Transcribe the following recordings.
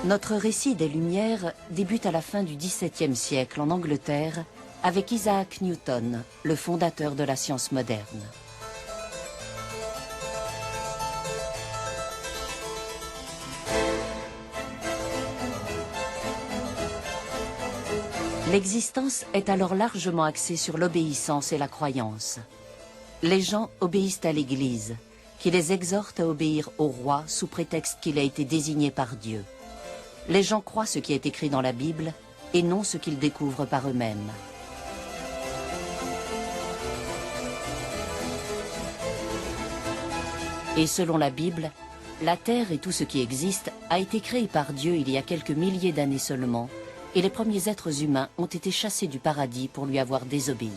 Notre récit des Lumières débute à la fin du XVIIe siècle en Angleterre avec Isaac Newton, le fondateur de la science moderne. L'existence est alors largement axée sur l'obéissance et la croyance. Les gens obéissent à l'Église, qui les exhorte à obéir au roi sous prétexte qu'il a été désigné par Dieu. Les gens croient ce qui est écrit dans la Bible et non ce qu'ils découvrent par eux-mêmes. Et selon la Bible, la terre et tout ce qui existe a été créé par Dieu il y a quelques milliers d'années seulement, et les premiers êtres humains ont été chassés du paradis pour lui avoir désobéi.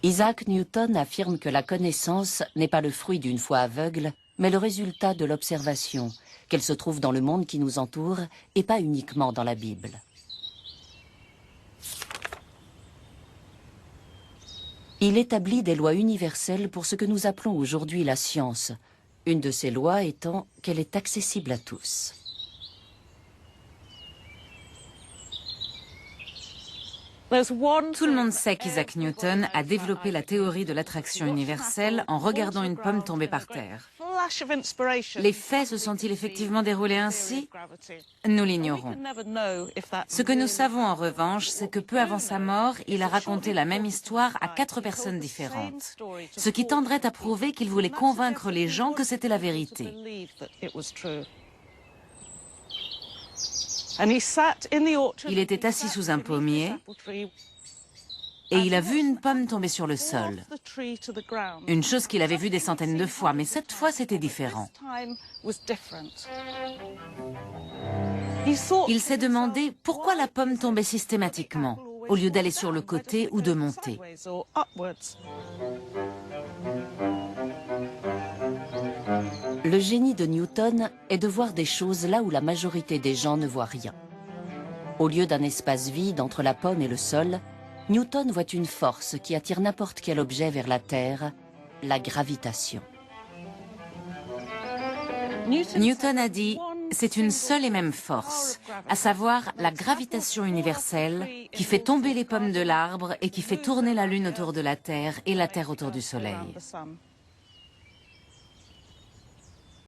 Isaac Newton affirme que la connaissance n'est pas le fruit d'une foi aveugle, mais le résultat de l'observation, qu'elle se trouve dans le monde qui nous entoure et pas uniquement dans la Bible. Il établit des lois universelles pour ce que nous appelons aujourd'hui la science, une de ces lois étant qu'elle est accessible à tous. Tout le monde sait qu'Isaac Newton a développé la théorie de l'attraction universelle en regardant une pomme tomber par terre. Les faits se sont-ils effectivement déroulés ainsi? Nous l'ignorons. Ce que nous savons en revanche, c'est que peu avant sa mort, il a raconté la même histoire à 4 personnes différentes, ce qui tendrait à prouver qu'il voulait convaincre les gens que c'était la vérité. Il était assis sous un pommier et il a vu une pomme tomber sur le sol. Une chose qu'il avait vue des centaines de fois, mais cette fois c'était différent. Il s'est demandé pourquoi la pomme tombait systématiquement, au lieu d'aller sur le côté ou de monter. Le génie de Newton est de voir des choses là où la majorité des gens ne voient rien. Au lieu d'un espace vide entre la pomme et le sol, Newton voit une force qui attire n'importe quel objet vers la Terre, la gravitation. Newton a dit « c'est une seule et même force, à savoir la gravitation universelle qui fait tomber les pommes de l'arbre et qui fait tourner la Lune autour de la Terre et la Terre autour du Soleil. »